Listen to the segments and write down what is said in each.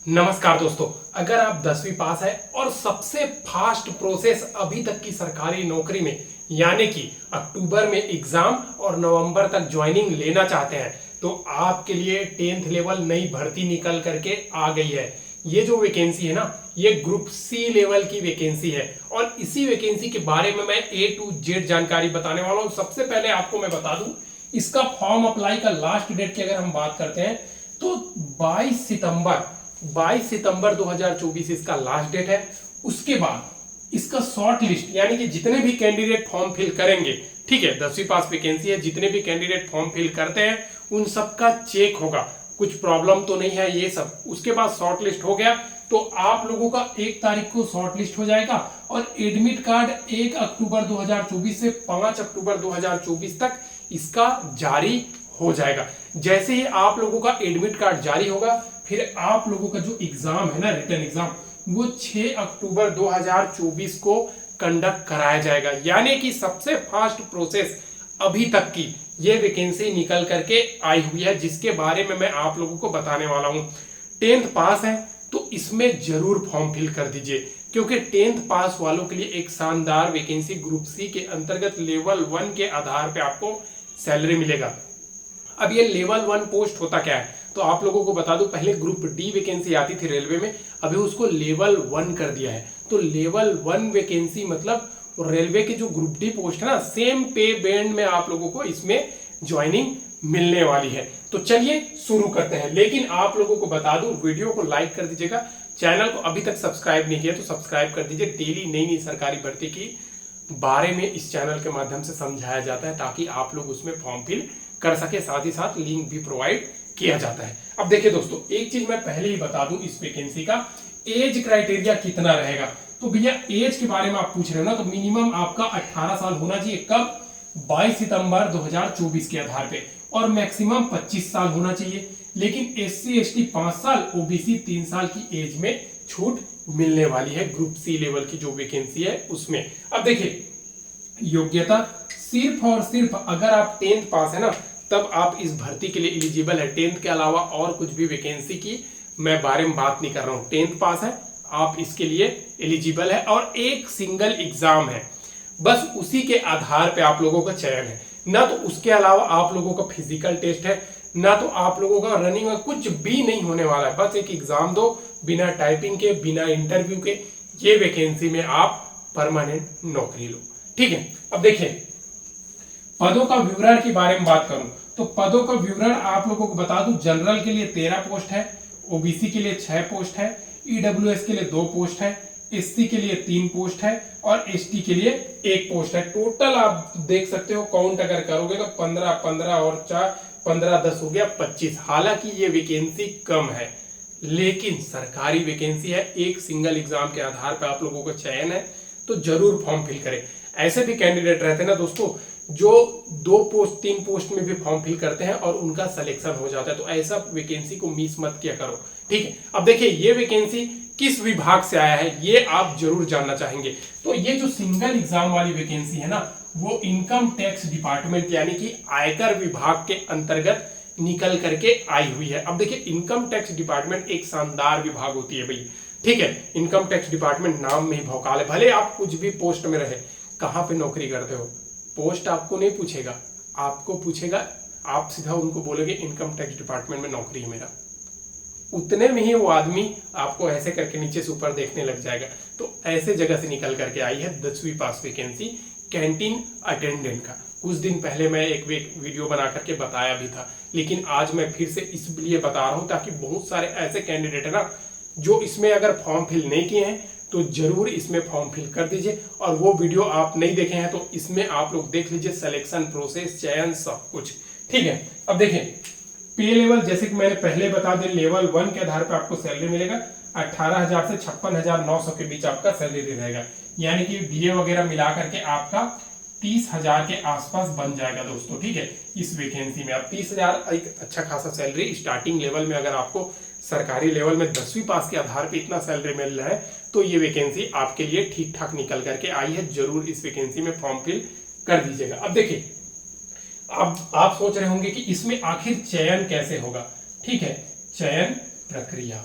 नमस्कार दोस्तों, अगर आप 10वीं पास है और सबसे फास्ट प्रोसेस अभी तक की सरकारी नौकरी में यानी कि अक्टूबर में एग्जाम और नवंबर तक ज्वाइनिंग लेना चाहते हैं तो आपके लिए 10th लेवल नई भर्ती निकल करके आ गई है। ये जो वैकेंसी है ना, ये ग्रुप सी लेवल की वैकेंसी है और इसी वैकेंसी के बारे में मैं A to Z जानकारी बताने वाला हूं। सबसे पहले आपको मैं बता दूं, इसका फॉर्म अप्लाई का लास्ट डेट की अगर हम बात करते हैं तो 22 सितंबर 2024 इसका लास्ट डेट है। उसके बाद इसका शॉर्ट लिस्ट यानी कि जितने भी कैंडिडेट फॉर्म फिल करेंगे, ठीक है, 10वीं पास वैकेंसी है, जितने भी कैंडिडेट फॉर्म फिल करते हैं उन सबका चेक होगा, कुछ प्रॉब्लम तो नहीं है ये सब। उसके बाद शॉर्ट लिस्ट हो गया तो आप लोगों का 1 तारीख को शॉर्ट लिस्ट हो जाएगा और एडमिट कार्ड 1 अक्टूबर 2024 से 5 अक्टूबर 2024 तक इसका जारी हो जाएगा। जैसे ही आप लोगों का एडमिट कार्ड जारी होगा फिर आप लोगों का जो एग्जाम है ना, रिटन एग्जाम, वो 6 अक्टूबर 2024 को कंडक्ट कराया जाएगा। यानी कि सबसे फास्ट प्रोसेस अभी तक की ये वैकेंसी निकल करके आई हुई है, जिसके बारे में मैं आप लोगों को बताने वाला हूं। 10th पास है तो इसमें जरूर फॉर्म फिल कर दीजिए, क्योंकि 10th पास वालों के लिए एक शानदार वैकेंसी ग्रुप सी के अंतर्गत लेवल 1 के आधार पे आपको सैलरी मिलेगा। अब ये लेवल 1 पोस्ट होता क्या है तो आप लोगों को बता दूं, पहले ग्रुप डी वैकेंसी आती थी रेलवे में, अभी उसको लेवल 1 कर दिया है। तो लेवल 1 वैकेंसी मतलब रेलवे की जो ग्रुप डी पोस्ट है ना, सेम पे बैंड में आप लोगों को इसमें ज्वाइनिंग मिलने वाली है। तो चलिए शुरू करते हैं, लेकिन आप लोगों को बता दूं, वीडियो को लाइक कर दीजिएगा, चैनल को अभी तक सब्सक्राइब नहीं किया तो सब्सक्राइब कर दीजिए। डेली नई नई सरकारी भर्ती की बारे में इस चैनल के माध्यम से समझाया जाता है ताकि आप लोग उसमें फॉर्म फिल कर सके, साथ ही साथ लिंक भी प्रोवाइड किया जाता है। अब देखिए दोस्तों, एक चीज मैं पहले ही बता दूं, इस वैकेंसी का एज क्राइटेरिया कितना रहेगा। तो भैया एज के बारे में आप पूछ रहे हो ना, तो मिनिमम आपका 18 साल होना चाहिए। कब? 22 सितंबर 2024 के आधार पे। और मैक्सिमम 25 साल होना चाहिए। लेकिन SC ST 5 साल, OBC 3 साल की एज में छूट मिलने वाली है ग्रुप सी लेवल की जो वैकेंसी है उसमें। अब देखिए, योग्यता सिर्फ और सिर्फ अगर आप 10th पास है ना, तब आप इस भर्ती के लिए एलिजिबल है। 10th के अलावा और कुछ भी वैकेंसी की मैं बारे में बात नहीं कर रहा हूं। 10th पास है, आप इसके लिए एलिजिबल है और एक सिंगल एग्जाम है, बस उसी के आधार पे आप लोगों का चयन है। ना तो उसके अलावा आप लोगों का फिजिकल टेस्ट है, ना तो आप लोगों का रनिंग में कुछ भी नहीं होने वाला है। बस एक एग्जाम दो, बिना टाइपिंग के, बिना इंटरव्यू के, ये वैकेंसी में आप परमानेंट नौकरी लो। ठीक है, अब देखिए पदों का विवरण के बारे में बात करूं तो पदों का विवरण आप लोगों को बता दूं, जनरल के लिए 13 पोस्ट है, ओबीसी के लिए 6 पोस्ट है, ईडब्ल्यूएस के लिए 2 पोस्ट है, एससी के लिए 3 पोस्ट है और एसटी के लिए 1 पोस्ट है। टोटल आप देख सकते हो, काउंट अगर करोगे तो 15 15 और 4 15 10 हो गया 25। हालांकि ये वैकेंसी कम है लेकिन सरकारी वैकेंसी है, एक सिंगल एग्जाम के आधार पर आप लोगों को चयन है, तो जरूर फॉर्म फिल करें। ऐसे भी कैंडिडेट रहते हैं ना दोस्तों, जो 2 पोस्ट 3 पोस्ट में भी फॉर्म फिल करते हैं और उनका सिलेक्शन हो जाता है, तो ऐसा वैकेंसी को मिस मत किया करो। ठीक है, अब देखिए ये वैकेंसी किस विभाग से आया है ये आप जरूर जानना चाहेंगे। तो ये जो सिंगल एग्जाम वाली वैकेंसी है ना, वो इनकम टैक्स डिपार्टमेंट यानी कि आयकर विभाग के अंतर्गत निकल करके आई हुई है। अब देखिए, इनकम टैक्स डिपार्टमेंट एक शानदार विभाग होती है भाई। ठीक है, इनकम टैक्स डिपार्टमेंट नाम में ही भौकाल है। भले आप कुछ भी पोस्ट में रहे, कहां पे नौकरी करते हो, पोस्ट आपको नहीं पूछेगा, आपको पूछेगा, आप सीधा उनको बोलोगे इनकम टैक्स डिपार्टमेंट में नौकरी है मेरा, उतने में ही वो आदमी आपको ऐसे करके नीचे से ऊपर देखने लग जाएगा। तो ऐसे जगह से निकल करके आई है 10वीं पास वैकेंसी कैंटीन अटेंडेंट का। कुछ दिन पहले मैं एक वीडियो बना करके बताया भी था, लेकिन आज मैं फिर से इसलिए बता रहा हूं ताकि बहुत सारे ऐसे कैंडिडेट है ना, जो इसमें अगर फॉर्म फिल नहीं किए हैं तो जरूर इसमें फॉर्म फिल कर दीजिए। और वो वीडियो आप नहीं देखे हैं तो इसमें आप लोग देख लीजिए, सिलेक्शन प्रोसेस, चयन, सब कुछ। ठीक है, अब देखिए पे लेवल, जैसे कि मैंने पहले बता दिया, लेवल 1 के आधार पर आपको सैलरी मिलेगा 18,000 से 56,900 के बीच आपका सैलरी रहेगा। यानी कि डीए वगैरह मिला करके आपका 30,000 के आसपास बन जाएगा दोस्तों। ठीक है, इस वैकेंसी में आप 30,000 एक अच्छा खासा सैलरी स्टार्टिंग लेवल में, अगर आपको सरकारी लेवल में 10वीं पास के आधार पे इतना सैलरी मिल रहा है तो ये वैकेंसी आपके लिए ठीक ठाक निकल करके आई है। जरूर इस वैकेंसी में फॉर्म फिल कर दीजिएगा। अब देखिए, अब आप सोच रहे होंगे कि इसमें आखिर चयन कैसे होगा। ठीक है, चयन प्रक्रिया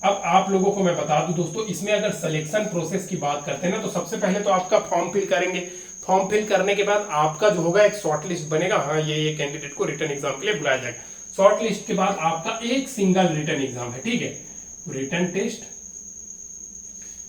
अब आप लोगों को मैं बता दूं दोस्तों, इसमें अगर सिलेक्शन प्रोसेस की बात करते हैं ना, तो सबसे पहले तो आपका फॉर्म फिल करेंगे। फॉर्म फिल करने के बाद आपका जो होगा एक शॉर्ट लिस्ट बनेगा, हाँ ये कैंडिडेट को रिटर्न एग्जाम के लिए बुलाया जाएगा। शॉर्ट लिस्ट के बाद आपका एक सिंगल रिटर्न एग्जाम है, ठीक है, रिटर्न टेस्ट,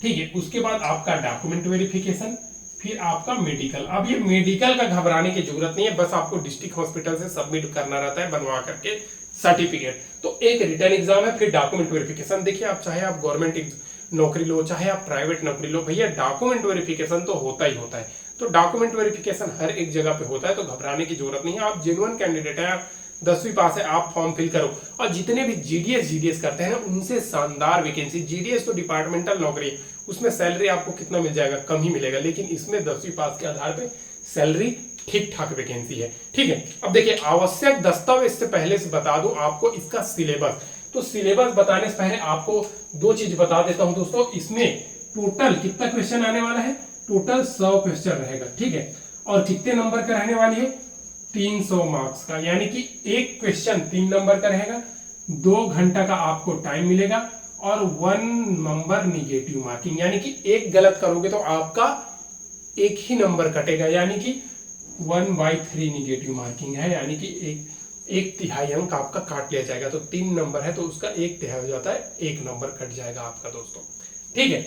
ठीक है। उसके बाद आपका डॉक्यूमेंट वेरिफिकेशन, फिर आपका मेडिकल। अब ये मेडिकल का घबराने की जरूरत नहीं है, बस आपको डिस्ट्रिक्ट हॉस्पिटल से सबमिट करना रहता है बनवा करके सर्टिफिकेट। तो एक रिटर्न एग्जाम है, फिर डॉक्यूमेंट वेरिफिकेशन। देखिए आप चाहे आप गवर्नमेंट नौकरी लो चाहे आप प्राइवेट नौकरी लो, भैया डॉक्यूमेंट वेरिफिकेशन तो होता ही होता है। तो डॉक्यूमेंट वेरिफिकेशन हर एक जगह पे होता है, तो घबराने की जरूरत नहीं है। आप जेन्युइन कैंडिडेट है, आप 10वीं पास है, आप फॉर्म फिल करो। और जितने भी जीडीएस करते हैं ना, उनसे शानदार वैकेंसी। जीडीएस तो डिपार्टमेंटल नौकरी है, उसमें सैलरी आपको कितना मिल जाएगा, कम ही मिलेगा, लेकिन इसमें 10वीं पास के आधार पे सैलरी ठीक ठाक वैकेंसी है, ठीक है। अब देखिए आवश्यक दस्तावेज से पहले से बता दूं आपको इसका सिलेबस। तो सिलेबस बताने से पहले आपको दो चीज बता देता हूं दोस्तों। इसमें टोटल कितना क्वेश्चन आने वाला है, टोटल 100 क्वेश्चन रहेगा, ठीक है। और कितने नंबर का रहने वाली है, 300 मार्क्स का, यानी कि एक क्वेश्चन 3 नंबर का रहेगा। 2 घंटा का आपको टाइम मिलेगा और 1 नंबर निगेटिव मार्किंग, यानी कि एक गलत करोगे तो आपका एक ही नंबर कटेगा, यानी कि 1/3 निगेटिव मार्किंग है, यानी कि एक तिहाई अंक आपका काट लिया जाएगा। तो 3 नंबर है तो उसका 1/3 हो जाता है, 1 नंबर कट जाएगा आपका दोस्तों, ठीक है।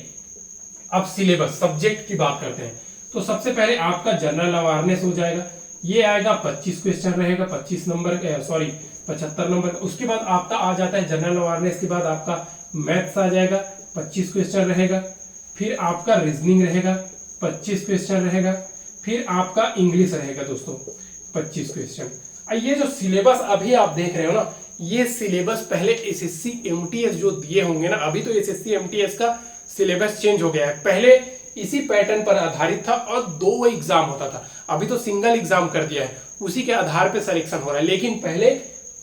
अब सिलेबस सब्जेक्ट की बात करते हैं। तो सबसे पहले आपका जनरल अवेयरनेस हो जाएगा, ये आएगा 25 क्वेश्चन रहेगा, 25 नंबर सॉरी 75 नंबर का। उसके बाद आपका आ जाता है जनरल अवेयरनेस के बाद आपका मैथ्स आ जाएगा, 25 क्वेश्चन रहेगा। फिर आपका रीजनिंग रहेगा, 25 क्वेश्चन रहेगा। फिर आपका इंग्लिश रहेगा दोस्तों, 25 क्वेश्चन। ये जो सिलेबस अभी आप देख रहे हो ना, ये सिलेबस पहले एसएससी एमटीएस जो दिए होंगे ना, अभी तो एसएससी एमटीएस का सिलेबस चेंज हो गया है। पहले इसी पैटर्न पर आधारित था और 2 एग्जाम होता था, अभी तो सिंगल एग्जाम कर दिया है, उसी के आधार पे सिलेक्शन हो रहा है। लेकिन पहले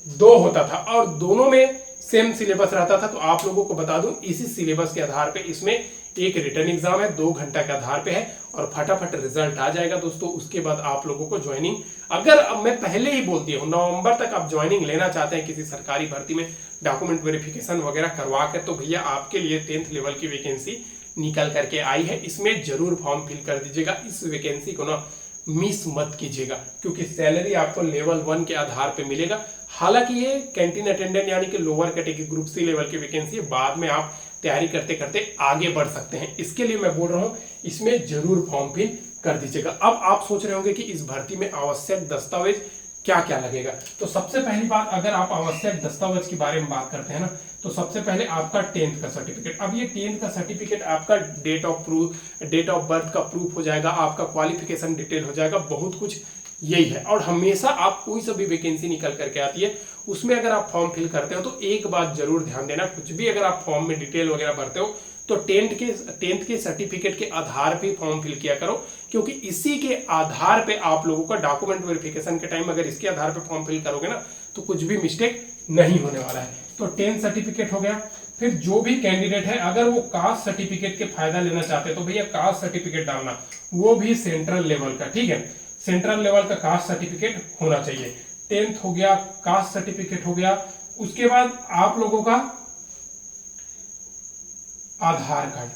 2 होता था और दोनों में सेम सिलेबस रहता था। तो आप लोगों को बता दूं, इसी सिलेबस के आधार पे इसमें एक रिटर्न एग्जाम है, 2 घंटा के आधार पे है और फटाफट रिजल्ट आ जाएगा दोस्तों। उसके बाद आप लोगों को ज्वाइनिंग, अगर अब मैं पहले ही बोल दिया हूं, नवंबर तक आप ज्वाइनिंग लेना चाहते हैं किसी सरकारी भर्ती में, डॉक्यूमेंट वेरिफिकेशन वगैरह करवा कर, तो भैया आपके लिए 10th लेवल की वैकेंसी निकल करके आई है। इसमें जरूर फॉर्म फिल कर दीजिएगा, इस वैकेंसी को ना मिस मत कीजिएगा, क्योंकि सैलरी आपको लेवल 1 के आधार पे मिलेगा। हालांकि ये कैंटीन अटेंडेंट यानी कि lower category group C level की वैकेंसी है, बाद में आप तैयारी करते करते आगे बढ़ सकते हैं। इसके लिए मैं बोल रहा हूं, इसमें जरूर फॉर्म फिल कर दीजिएगा। अब आप सोच रहे होंगे कि इस भर्ती में आवश्यक दस्तावेज क्या क्या लगेगा। तो सबसे पहली बात, अगर आप आवश्यक दस्तावेज के बारे में बात करते हैं ना, तो सबसे पहले आपका 10th का सर्टिफिकेट। अब ये 10th का सर्टिफिकेट आपका डेट ऑफ बर्थ का प्रूफ हो जाएगा, आपका क्वालिफिकेशन डिटेल हो जाएगा, बहुत कुछ यही है। और हमेशा आप कोई सा भी वैकेंसी निकल करके आती है, उसमें अगर आप फॉर्म फिल करते हो तो एक बात जरूर ध्यान देना, कुछ भी अगर आप फॉर्म में डिटेल वगैरह भरते हो तो 10th के सर्टिफिकेट के आधार पे फॉर्म फिल किया करो, क्योंकि इसी के आधार पे आप लोगों का डॉक्यूमेंट वेरिफिकेशन के टाइम अगर इसके आधार पे फॉर्म फिल करोगे ना, तो कुछ भी मिस्टेक नहीं होने वाला है। तो 10th सर्टिफिकेट हो गया। फिर जो भी कैंडिडेट है, अगर वो कास्ट सर्टिफिकेट के फायदा लेना चाहते हैं तो भैया कास्ट सर्टिफिकेट डालना, वो भी सेंट्रल लेवल का, ठीक है, सेंट्रल लेवल का कास्ट सर्टिफिकेट होना चाहिए। 10th हो गया, कास्ट सर्टिफिकेट हो गया। उसके बाद आप लोगों का आधार कार्ड,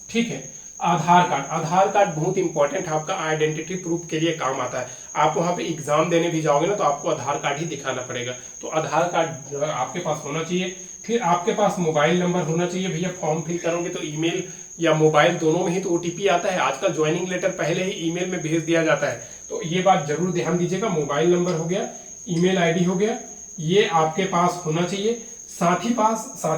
ठीक है, आधार कार्ड बहुत इंपॉर्टेंट है, आपका आइडेंटिटी प्रूफ के लिए काम आता है। आप वहां पे एग्जाम देने भी जाओगे ना, तो आपको आधार कार्ड ही दिखाना पड़ेगा, तो आधार कार्ड आपके पास होना चाहिए। फिर आपके पास मोबाइल नंबर होना चाहिए भैया, फॉर्म फिल करोगे तो ईमेल या मोबाइल दोनों में ही तो ओटीपी आता है। आजकल ज्वाइनिंग लेटर पहले ही ईमेल में भेज दिया जाता है, तो ये बात जरूर ध्यान दीजिएगा। मोबाइल नंबर हो गया, ईमेल आईडी हो गया, ये आपके पास होना चाहिए। साथ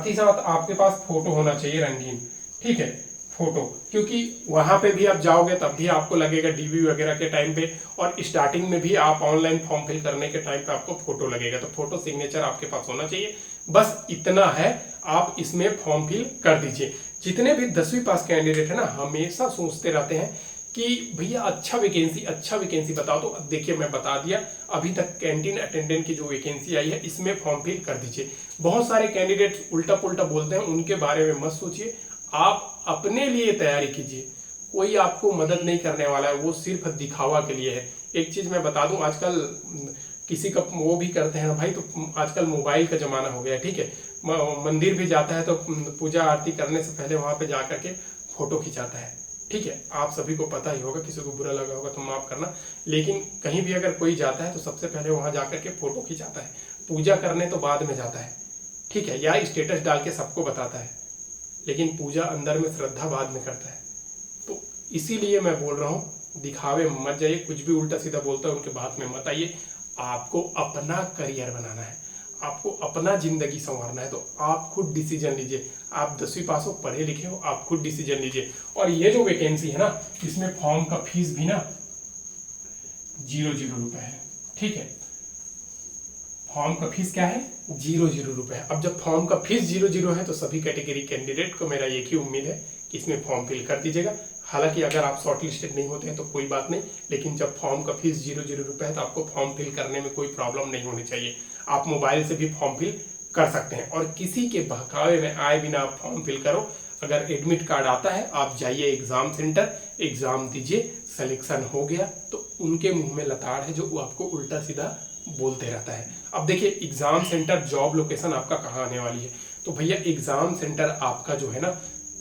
ही साथ आपके पास फोटो होना चाहिए रंगीन, ठीक है, फोटो, क्योंकि वहां पे भी आप जाओगे तब भी आपको लगेगा डीवी वगैरह के टाइम पे, और स्टार्टिंग में भी आप ऑनलाइन फॉर्म फिल करने के टाइम पे आपको फोटो लगेगा, तो फोटो सिग्नेचर आपके पास होना चाहिए। बस इतना है, आप इसमें फॉर्म फिल कर दीजिए। जितने भी 10वीं पास कैंडिडेट है ना, हमेशा सोचते रहते हैं कि भैया अच्छा वैकेंसी बताओ, तो देखिए मैं बता दिया, अभी तक कैंटीन अटेंडेंट की जो वैकेंसी आई है इसमें फॉर्म फिल कर दीजिए। बहुत सारे कैंडिडेट उल्टा पुल्टा बोलते हैं, उनके बारे में मत सोचिए, आप अपने लिए तैयारी कीजिए, कोई आपको मदद नहीं करने वाला है, वो सिर्फ दिखावा के लिए है। एक चीज मैं बता दूं, आजकल किसी का वो भी करते हैं भाई, तो आजकल मोबाइल का जमाना हो गया है, ठीक है, मंदिर भी जाता है तो पूजा आरती करने से पहले वहाँ पे जा करके फोटो खिंचाता है। ठीक है, आप सभी को पता ही होगा, किसी को बुरा लगा होगा तो माफ करना, लेकिन कहीं भी अगर कोई जाता है तो सबसे पहले वहाँ जा करके फोटो खिंचाता है, पूजा करने तो बाद में जाता है। ठीक है, या स्टेटस डाल के सबको बताता है, लेकिन पूजा अंदर में श्रद्धा बाद में करता है। तो इसीलिए मैं बोल रहा हूँ, दिखावे में मत जाइए, कुछ भी उल्टा सीधा बोलता है उनके बात में मत आइए। आपको अपना करियर बनाना है, आपको अपना जिंदगी संवारना है, तो आप खुद डिसीजन लीजिए। आप 10वीं पास हो, पढ़े लिखे हो, आप खुद डिसीजन लीजिए। और ये जो वैकेंसी है ना, इसमें फॉर्म का फीस भी ना 0 रुपए है। ठीक है, फॉर्म का फीस क्या है? 0 रुपए है। अब जब फॉर्म का फीस 0 है तो सभी कैटेगरी कैंडिडेट को मेरा एक ही उम्मीद है कि इसमें फॉर्म फिल कर दीजिएगा। हालांकि अगर आप शॉर्ट लिस्टेड नहीं होते हैं तो कोई बात नहीं, लेकिन जब फॉर्म का फीस 0 रुपए है तो आपको फॉर्म फिल करने में कोई प्रॉब्लम नहीं होनी चाहिए। आप मोबाइल से भी फॉर्म फिल कर सकते हैं और किसी के बहकावे में आए बिना आप फॉर्म फिल करो। अगर एडमिट कार्ड आता है, आप जाइए एग्जाम सेंटर, एग्जाम दीजिए, सिलेक्शन हो गया तो उनके मुंह में लताड़ है जो वो आपको उल्टा सीधा बोलते रहता है। अब देखिए, एग्जाम सेंटर जॉब लोकेशन आपका कहाँ आने वाली है, तो भैया एग्जाम सेंटर आपका जो है ना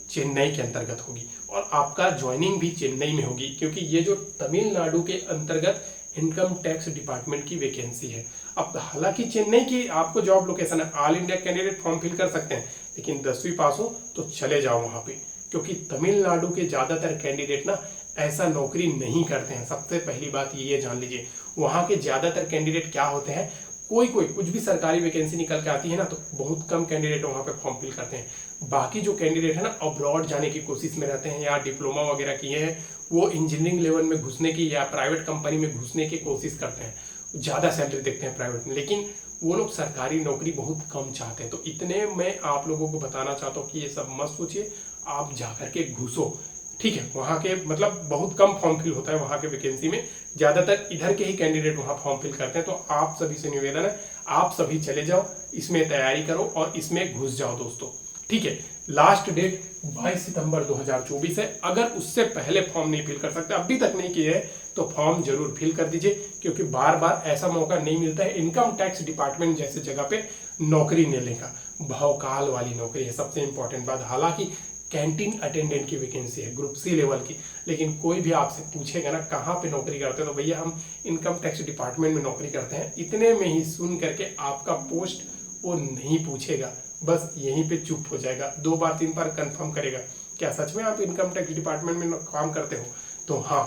चेन्नई के अंतर्गत होगी और आपका ज्वाइनिंग भी चेन्नई में होगी, क्योंकि ये जो तमिलनाडु के अंतर्गत इनकम टैक्स डिपार्टमेंट की वैकेंसी है। अब हालांकि चेन्नई की आपको जॉब लोकेशन है, all India candidate form fill कर सकते हैं, लेकिन 10वीं पास हो तो चले जाओ वहां पे, क्योंकि तमिलनाडु के ज्यादातर कैंडिडेट ना ऐसा नौकरी नहीं करते हैं। सबसे पहली बात ये जान लीजिए, वहां के ज्यादातर कैंडिडेट क्या होते हैं, कोई कुछ भी सरकारी वैकेंसी निकल के आती है ना तो बहुत कम कैंडिडेट वहां पे फॉर्म फिल करते हैं। बाकी जो कैंडिडेट है ना अब्रॉड जाने की कोशिश में रहते हैं या डिप्लोमा वगैरह किए हैं, वो इंजीनियरिंग लेवल में घुसने की या प्राइवेट कंपनी में घुसने की कोशिश करते हैं, ज़्यादा सैलरी देखते हैं प्राइवेट में, लेकिन वो लोग सरकारी नौकरी बहुत कम चाहते हैं। तो इतने मैं आप लोगों को बताना चाहता हूँ कि ये सब मत सोचिए, आप जाकर के घुसो। ठीक है, वहाँ के मतलब बहुत कम फॉर्म फिल होता है वहाँ के वैकेंसी में, ज़्यादातर इधर के ही कैंडिडेट वहाँ फॉर्म फिल करते हैं। तो आप सभी से निवेदन है, आप सभी चले जाओ, इसमें तैयारी करो और इसमें घुस जाओ दोस्तों। ठीक है, लास्ट डेट 22 सितंबर 2024 है। अगर उससे पहले फॉर्म नहीं फिल कर सकते, अभी तक नहीं किए हैं, तो फॉर्म जरूर फिल कर दीजिए, क्योंकि बार बार ऐसा मौका नहीं मिलता है। इनकम टैक्स डिपार्टमेंट जैसे जगह पे नौकरी मिलने का, भावकाल वाली नौकरी है सबसे इंपॉर्टेंट बात। हालांकि कैंटीन अटेंडेंट की वैकेंसी है ग्रुप सी लेवल की, लेकिन कोई भी आपसे पूछेगा ना कहाँ पे नौकरी करते हैं, तो भैया हम इनकम टैक्स डिपार्टमेंट में नौकरी करते हैं, इतने में ही सुन करके आपका पोस्ट वो नहीं पूछेगा, बस यहीं पे चुप हो जाएगा। 2 बार 3 बार कंफर्म करेगा, क्या सच में आप इनकम टैक्स डिपार्टमेंट में काम करते हो, तो हाँ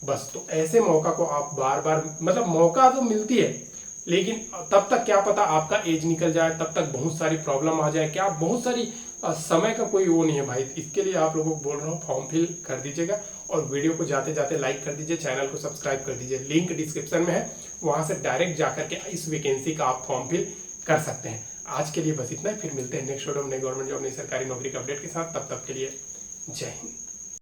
बस। तो ऐसे मौका को आप बार बार, मतलब मौका तो मिलती है, लेकिन तब तक क्या पता आपका एज निकल जाए, तब तक बहुत सारी प्रॉब्लम आ जाए, क्या बहुत सारी समय का कोई वो नहीं है भाई। इसके लिए आप लोगों को बोल रहा हूँ, फॉर्म फिल कर दीजिएगा और वीडियो को जाते जाते लाइक कर दीजिए, चैनल को सब्सक्राइब कर दीजिए। लिंक डिस्क्रिप्शन में है, वहां से डायरेक्ट जाकर के इस वैकेंसी का आप फॉर्म फिल कर सकते हैं। आज के लिए बस इतना ही, फिर मिलते हैं नेक्स्ट वीडियो में नई गवर्नमेंट जॉब, नई सरकारी नौकरी के अपडेट के साथ। तब तक के लिए जय हिंद।